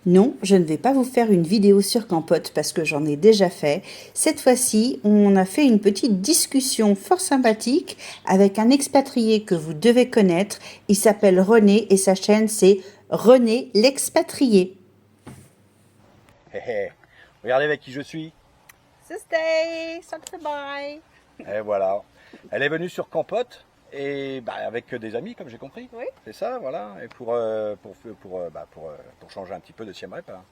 Non, je ne vais pas vous faire une vidéo sur Campote parce que j'en ai déjà fait. Cette fois-ci, on a fait une petite discussion fort sympathique avec un expatrié que vous devez connaître. Il s'appelle René et sa chaîne c'est René l'expatrié. Hé hé, regardez avec qui je suis. Stay, bye. Et voilà. Elle est venue sur Campote et avec des amis, comme j'ai compris. Oui. C'est ça, voilà. Et pour changer un petit peu de Siem Reap, hein.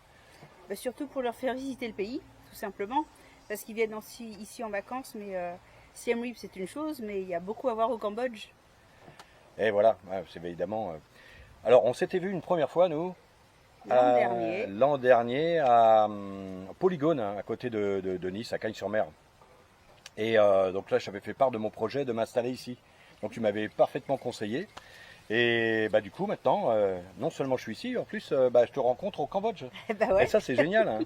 Surtout pour leur faire visiter le pays, tout simplement. Parce qu'ils viennent ici en vacances, mais Siem Reap c'est une chose, mais il y a beaucoup à voir au Cambodge. Et voilà, ouais, c'est évidemment. Alors, on s'était vu une première fois, nous, l'an dernier à Polygone, hein, à côté de Nice, à Cagnes-sur-Mer. Et donc là, j'avais fait part de mon projet de m'installer ici. Donc tu m'avais parfaitement conseillé. Et du coup, maintenant, non seulement je suis ici, en plus, je te rencontre au Cambodge. Ouais. Et ça, c'est génial, hein.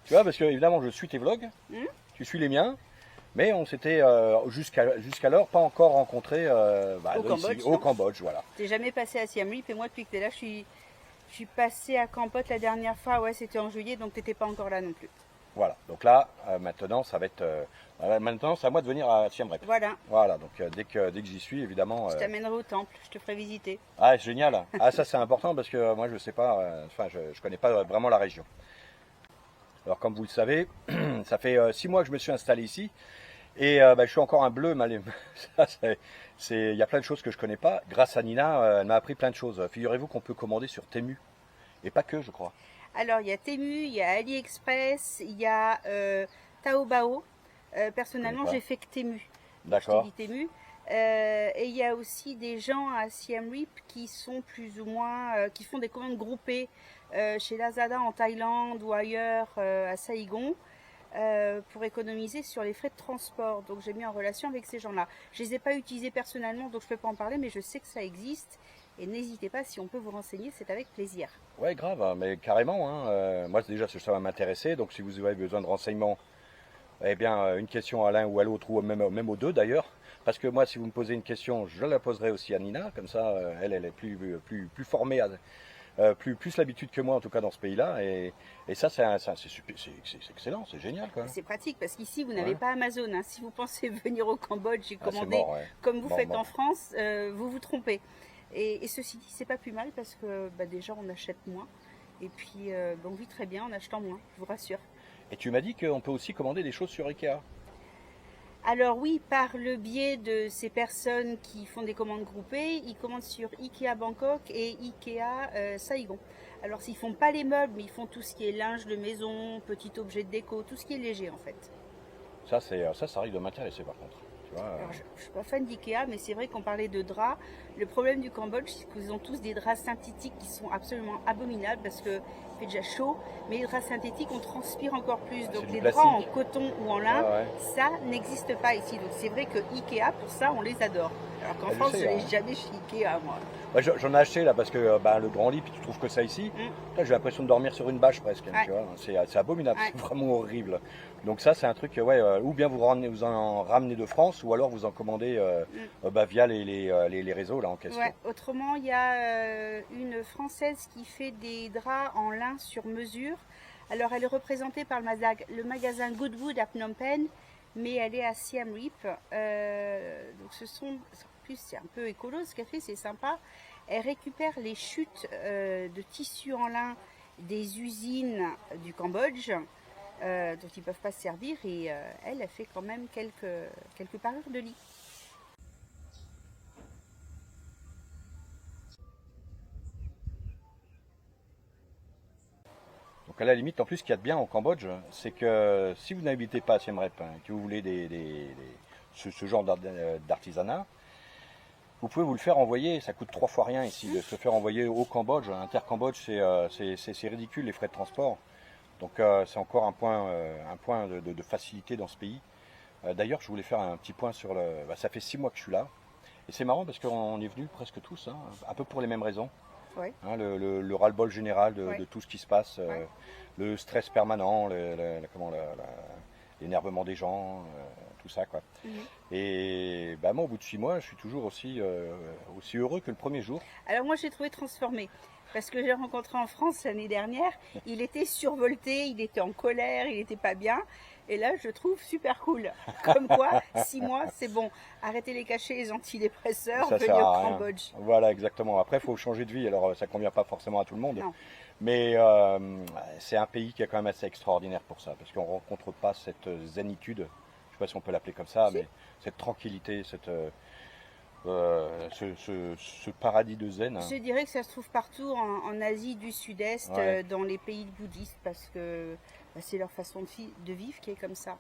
Tu vois, parce que évidemment, je suis tes vlogs, tu suis les miens, mais on s'était jusqu'alors pas encore rencontrés au Cambodge, voilà. T'es jamais passé à Siem Reap et moi, depuis que t'es là, je suis passée à Kampot la dernière fois. Ouais, c'était en juillet, donc t'étais pas encore là non plus. Voilà, donc là, maintenant, ça va être. Maintenant, c'est à moi de venir à Siem Reap. Voilà. Voilà, donc dès que j'y suis, évidemment. Je t'amènerai au temple, je te ferai visiter. Ah, génial. Ah, ça, c'est important parce que moi, je sais pas, je connais pas vraiment la région. Alors, comme vous le savez, ça fait 6 mois que je me suis installé ici et je suis encore un bleu. Il y a plein de choses que je connais pas. Grâce à Nina, elle m'a appris plein de choses. Figurez-vous qu'on peut commander sur Temu et pas que, je crois. Alors, il y a Temu, il y a AliExpress, il y a Taobao. Personnellement, j'ai fait que Temu. D'accord. Je t'ai dit Temu. Et il y a aussi des gens à Siem Reap qui sont plus ou moins, qui font des commandes groupées chez Lazada en Thaïlande ou ailleurs à Saigon pour économiser sur les frais de transport. Donc j'ai mis en relation avec ces gens-là. Je ne les ai pas utilisés personnellement, donc je ne peux pas en parler, mais je sais que ça existe. Et n'hésitez pas, si on peut vous renseigner, c'est avec plaisir. Ouais, grave, mais carrément, hein. Moi, déjà, ça va m'intéresser. Donc, si vous avez besoin de renseignements, eh bien, une question à l'un ou à l'autre, ou même aux deux d'ailleurs. Parce que moi, si vous me posez une question, je la poserai aussi à Nina. Comme ça, elle est plus formée, plus l'habitude que moi, en tout cas, dans ce pays-là. Et ça, c'est excellent, c'est génial, quoi. C'est pratique, parce qu'ici, vous n'avez pas Amazon, hein. Si vous pensez venir au Cambodge et commander mort, ouais. comme vous faites en France, vous vous trompez. Et ceci dit, c'est pas plus mal parce que déjà on achète moins et puis on vit très bien en achetant moins, je vous rassure. Et tu m'as dit qu'on peut aussi commander des choses sur Ikea. Alors oui, par le biais de ces personnes qui font des commandes groupées, ils commandent sur Ikea Bangkok et Ikea Saigon. Alors ils font pas les meubles, mais ils font tout ce qui est linge de maison, petit objet de déco, tout ce qui est léger en fait. Ça arrive de m'intéresser par contre. Alors, je ne suis pas fan d'Ikea, mais c'est vrai qu'on parlait de draps. Le problème du Cambodge, c'est qu'ils ont tous des draps synthétiques qui sont absolument abominables parce qu'il fait déjà chaud. Mais les draps synthétiques, on transpire encore plus. Donc les draps en coton ou en lin, ça n'existe pas ici. Donc c'est vrai que Ikea, pour ça, on les adore. Alors qu'en France, je n'ai jamais chez Ikea, moi. J'en ai acheté là parce que le grand lit, puis tu trouves que ça ici. Là, j'ai l'impression de dormir sur une bâche presque. Tu vois, c'est abominable, c'est vraiment horrible. Donc ça, c'est un truc, ou bien vous en ramenez de France, ou alors vous en commandez via les réseaux là en question. Ouais. Autrement, il y a une Française qui fait des draps en lin sur mesure. Alors, elle est représentée par le magasin Goodwood à Phnom Penh, mais elle est à Siem Reap. Donc, en plus, c'est un peu écolo ce qu'elle fait, c'est sympa. Elle récupère les chutes de tissus en lin des usines du Cambodge. Dont ils ne peuvent pas se servir et elle fait quand même quelques parures de lit. Donc à la limite, en plus, ce qu'il y a de bien au Cambodge, c'est que si vous n'habitez pas à Siem Reap, que vous voulez ce genre d'artisanat, vous pouvez vous le faire envoyer, ça coûte 3 fois rien ici, de se faire envoyer au Cambodge. Inter-Cambodge, c'est ridicule les frais de transport. Donc c'est encore un point de facilité dans ce pays. D'ailleurs, je voulais faire un petit point sur ça fait 6 mois que je suis là. Et c'est marrant parce qu'on est venus presque tous, hein, un peu pour les mêmes raisons. Ouais. Hein, le ras-le-bol général de tout ce qui se passe, le stress permanent, l'énervement des gens, tout ça, quoi. Mhm. Et bah, moi, au bout de 6 mois, je suis toujours aussi heureux que le premier jour. Alors moi, j'ai trouvé transformé. Parce que j'ai rencontré en France l'année dernière, il était survolté, il était en colère, il n'était pas bien. Et là, je trouve super cool. Comme quoi, 6 mois, c'est bon. Arrêtez les cachets, les antidépresseurs, Ça venez sert au à rien. Cambodge. Voilà, exactement. Après, il faut changer de vie. Alors, ça convient pas forcément à tout le monde. Non. Mais c'est un pays qui est quand même assez extraordinaire pour ça. Parce qu'on ne rencontre pas cette zénitude, je ne sais pas si on peut l'appeler comme ça, Si. mais cette tranquillité, ce paradis de zen. Je dirais que ça se trouve partout en Asie du Sud-Est, Ouais. dans les pays bouddhistes, parce que bah, c'est leur façon de vivre qui est comme ça.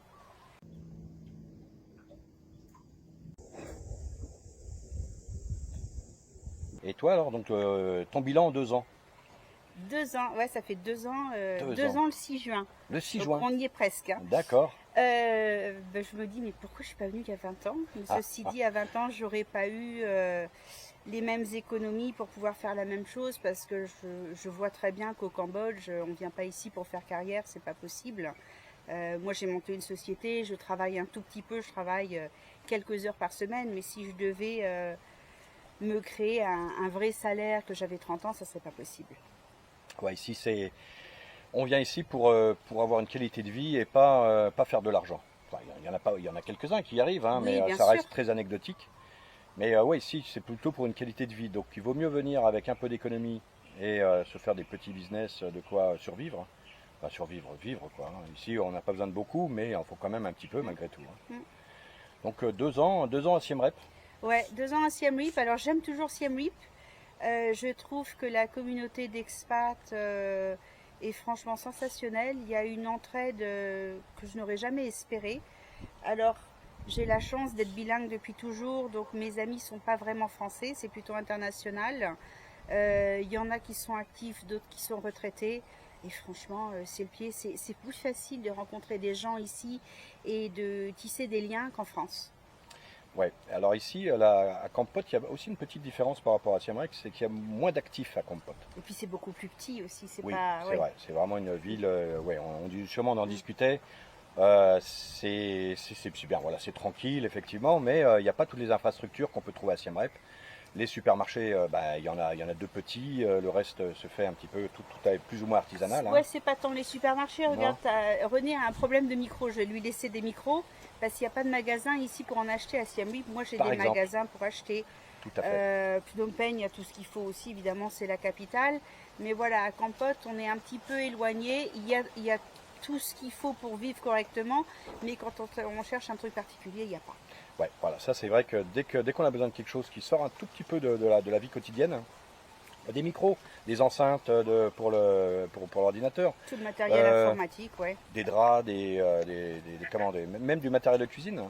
Et toi, alors, donc, ton bilan en 2 ans, 2 ans, ouais, ça fait 2 ans, 2 2 ans. ans le 6 juin. le 6 Donc juin. on y est presque. Hein. D'accord. Ben, je me dis, mais pourquoi je suis pas venue il y a 20 ans? Mais ceci dit, à 20 ans, j'aurais pas eu les mêmes économies pour pouvoir faire la même chose, parce que je vois très bien qu'au Cambodge, on ne vient pas ici pour faire carrière, c'est pas possible. Moi, j'ai monté une société, je travaille un tout petit peu, je travaille quelques heures par semaine, mais si je devais me créer un vrai salaire que j'avais 30 ans, ça serait pas possible. Ouais, ici, on vient ici pour avoir une qualité de vie et pas faire de l'argent. Enfin, il y en a pas, il y en a quelques-uns qui y arrivent, hein, Oui, mais bien ça reste sûr. très anecdotique. Mais ouais, ici, c'est plutôt pour une qualité de vie. Donc, il vaut mieux venir avec un peu d'économie et se faire des petits business de quoi survivre. Enfin, survivre, vivre, quoi. Hein. Ici, on n'a pas besoin de beaucoup, mais il en faut quand même un petit peu, malgré tout. Hein. Mm. Donc, 2 ans à Siem Reap. Ouais, 2 ans à Siem Reap. Alors j'aime toujours Siem Reap. Je trouve que la communauté d'expats est franchement sensationnelle. Il y a une entraide que je n'aurais jamais espérée. Alors j'ai la chance d'être bilingue depuis toujours, donc mes amis sont pas vraiment français, c'est plutôt international. Il y en a qui sont actifs, d'autres qui sont retraités. Et franchement, c'est le pied. C'est plus facile de rencontrer des gens ici et de tisser des liens qu'en France. Ouais. Alors ici, à Kampot, il y a aussi une petite différence par rapport à Siem Reap, c'est qu'il y a moins d'actifs à Kampot. Et puis c'est beaucoup plus petit aussi, c'est Oui, pas. c'est Ouais. vrai. C'est vraiment une ville. Ouais, sûrement on en discutait. C'est super. Voilà, c'est tranquille effectivement, mais il n'y a pas toutes les infrastructures qu'on peut trouver à Siem Reap. Les supermarchés, bah, il y en a 2 petits. Le reste se fait un petit peu tout est plus ou moins artisanal. Hein. Ouais, c'est pas tant les supermarchés. Non. Regarde, René a un problème de micro. Je vais lui laisser des micros parce qu'il n'y a pas de magasin ici pour en acheter à Siem Reap. Moi, j'ai Par des exemple. magasins pour acheter. Tout à fait. Phnom Penh, il y a tout ce qu'il faut aussi. Évidemment, c'est la capitale. Mais voilà, à Kampot, on est un petit peu éloigné. Il y a tout ce qu'il faut pour vivre correctement. Mais quand on cherche un truc particulier, il n'y a pas. Ouais, voilà, ça c'est vrai que dès qu'on a besoin de quelque chose qui sort un tout petit peu de la vie quotidienne, des micros, des enceintes pour l'ordinateur, Tout le matériel informatique, ouais. des draps, même du matériel de cuisine.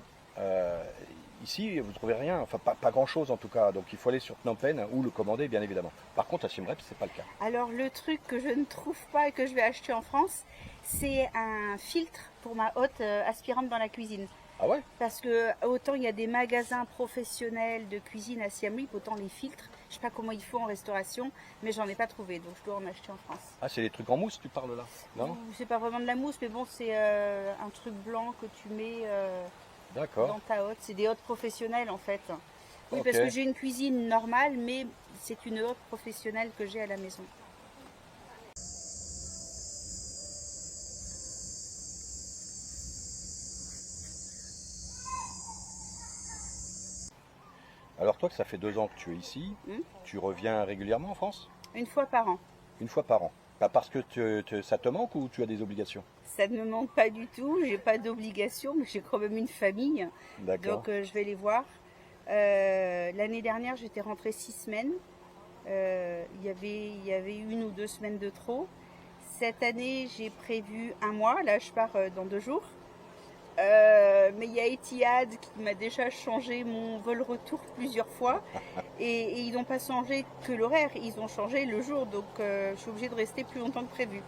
Ici, vous ne trouvez rien, enfin pas grand chose en tout cas, donc il faut aller sur Phnom Penh ou le commander bien évidemment. Par contre à Siem Reap, c'est pas le cas. Alors le truc que je ne trouve pas et que je vais acheter en France, c'est un filtre pour ma hotte aspirante dans la cuisine. Ah ouais? Parce que autant il y a des magasins professionnels de cuisine à Siem Reap, autant les filtres, je sais pas comment ils font en restauration, mais j'en ai pas trouvé, donc je dois en acheter en France. Ah, c'est les trucs en mousse tu parles là? Non? C'est pas vraiment de la mousse, mais bon, c'est un truc blanc que tu mets D'accord. dans ta hotte. C'est des hottes professionnelles en fait. Oui, Ok. parce que j'ai une cuisine normale, mais c'est une hotte professionnelle que j'ai à la maison. Alors toi, que ça fait 2 ans que tu es ici, tu reviens régulièrement en France? Une fois par an. Une fois par an. Pas parce que ça te manque ou tu as des obligations? Ça ne me manque pas du tout, j'ai pas d'obligation, mais j'ai quand même une famille, D'accord. donc je vais les voir. L'année dernière, j'étais rentrée 6 semaines. Il y avait 1 ou 2 semaines de trop. Cette année, j'ai prévu 1 mois. Là, je pars dans 2 jours. Mais il y a Etihad qui m'a déjà changé mon vol retour plusieurs fois. Et ils n'ont pas changé que l'horaire, ils ont changé le jour. Donc, je suis obligée de rester plus longtemps que prévu.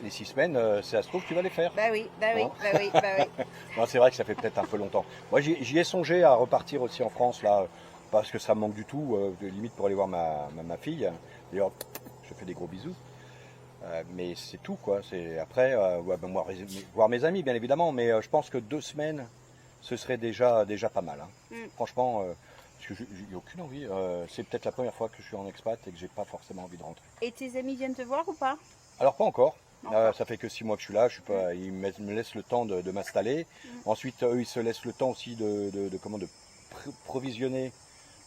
Les 6 semaines, ça se trouve, tu vas les faire. Bah oui, bah oui, Bon. bah oui, bah oui. Non, c'est vrai que ça fait peut-être un peu longtemps. Moi, j'y ai songé à repartir aussi en France, là, parce que ça me manque du tout, limite pour aller voir ma fille. D'ailleurs, je fais des gros bisous. Mais c'est tout, quoi. Après, ouais, ben, moi, voir mes amis, bien évidemment, mais je pense que 2 semaines, ce serait déjà pas mal. Hein. Mm. Franchement, parce que j'ai aucune envie. C'est peut-être la première fois que je suis en expat et que j'ai pas forcément envie de rentrer. Et tes amis viennent te voir ou pas? Alors pas encore. Encore. Ça fait que 6 mois que je suis là. Je suis pas, ils me laissent le temps de m'installer. Ensuite, eux, ils se laissent le temps aussi de provisionner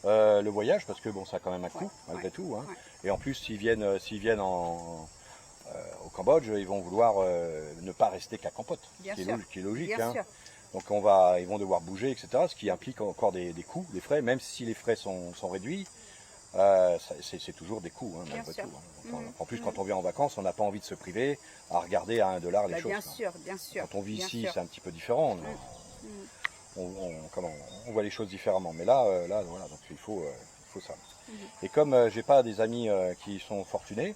le voyage, parce que bon, ça a quand même un coût, malgré tout. Hein. Ouais. Et en plus, s'ils viennent au Cambodge, ils vont vouloir ne pas rester qu'à Kampot, Bien qui sûr. est logique. Bien Hein. sûr. Donc ils vont devoir bouger, etc. Ce qui implique encore des coûts, des frais, même si les frais sont réduits. C'est toujours des coûts, hein, malgré tout. Hein. En plus, quand on vient en vacances, on n'a pas envie de se priver à regarder à $1 les Bah, choses. bien Quoi. sûr, bien sûr. Quand on vit bien ici, sûr. c'est un petit peu différent. On voit les choses différemment. Mais là, voilà, donc il faut ça. Et comme j'ai pas des amis qui sont fortunés,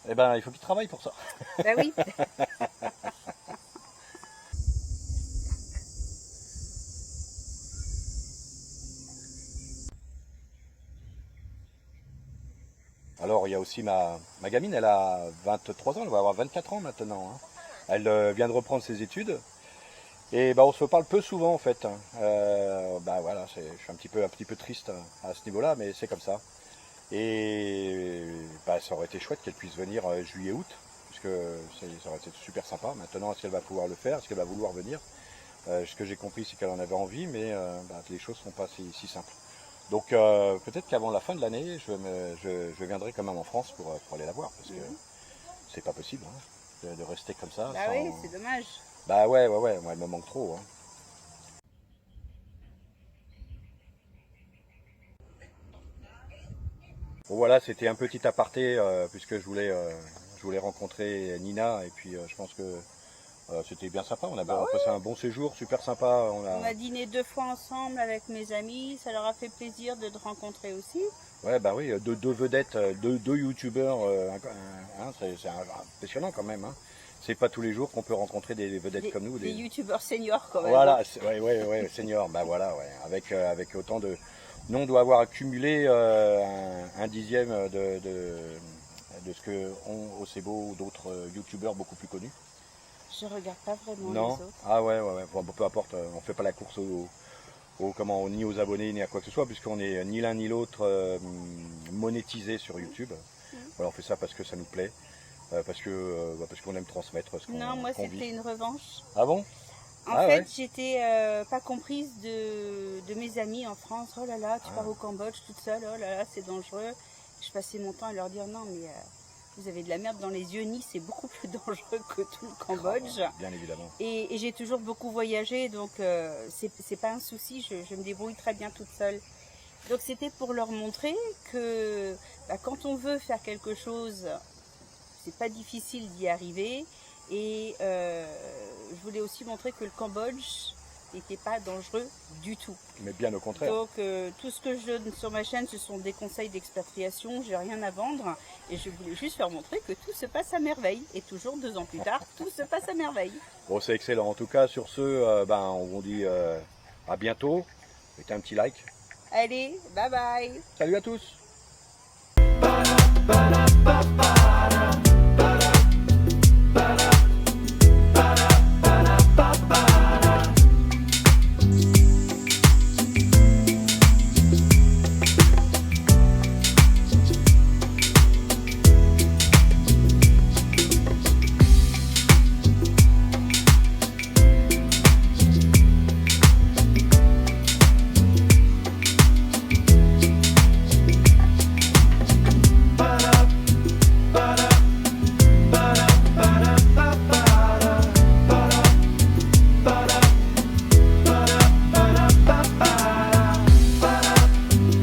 eh ben, il faut qu'ils travaillent pour ça. Bah oui. Alors il y a aussi ma gamine, elle a 23 ans, elle va avoir 24 ans maintenant. Hein. Elle vient de reprendre ses études. Et bah, on se parle peu souvent en fait. Bah, voilà, je suis un petit peu triste à ce niveau-là, mais c'est comme ça. Et bah, ça aurait été chouette qu'elle puisse venir juillet-août, puisque ça aurait été super sympa. Maintenant, est-ce qu'elle va pouvoir le faire? Est-ce qu'elle va vouloir venir? Ce que j'ai compris, c'est qu'elle en avait envie, mais bah, les choses ne sont pas si simples. Donc peut-être qu'avant la fin de l'année, je viendrai quand même en France pour aller la voir, parce que c'est pas possible hein, de rester comme ça. Bah oui, c'est dommage. Bah ouais, moi elle me manque trop. Hein. Bon voilà, c'était un petit aparté, puisque je voulais rencontrer Nina, et puis je pense que c'était bien sympa, on a passé un bon séjour, super sympa. On a dîné 2 fois ensemble avec mes amis, ça leur a fait plaisir de te rencontrer aussi. Ouais, bah oui, deux vedettes, deux youtubeurs, hein, c'est impressionnant quand même. Hein. C'est pas tous les jours qu'on peut rencontrer des vedettes comme nous. Des youtubeurs seniors quand même. Voilà, ouais, seniors, bah voilà, ouais, avec autant de... Nous, on doit avoir accumulé un dixième de ce que ont Ocebo ou d'autres youtubeurs beaucoup plus connus. Je regarde pas vraiment Non. les autres. Ah ouais, bon, peu importe, on fait pas la course ni aux abonnés ni à quoi que ce soit, puisqu'on est ni l'un ni l'autre monétisé sur YouTube. Voilà, on fait ça parce que ça nous plaît, parce qu'on aime transmettre ce qu'on vit. Non, moi c'était une revanche. Ah bon? En fait, j'étais pas comprise de mes amis en France. Oh là là, tu pars au Cambodge toute seule, oh là là, c'est dangereux. Je passais mon temps à leur dire non, mais vous avez de la merde dans les yeux, Nice c'est beaucoup plus dangereux que tout le Cambodge. Bien évidemment. Et j'ai toujours beaucoup voyagé, donc c'est pas un souci, je me débrouille très bien toute seule. Donc c'était pour leur montrer que quand on veut faire quelque chose, c'est pas difficile d'y arriver. Et je voulais aussi montrer que le Cambodge n'était pas dangereux du tout. Mais bien au contraire. Donc tout ce que je donne sur ma chaîne, ce sont des conseils d'expatriation, j'ai rien à vendre. Et je voulais juste faire montrer que tout se passe à merveille. Et toujours 2 ans plus tard, tout se passe à merveille. Bon, c'est excellent. En tout cas, sur ce, on vous dit à bientôt. Mettez un petit like. Allez, bye bye. Salut à tous.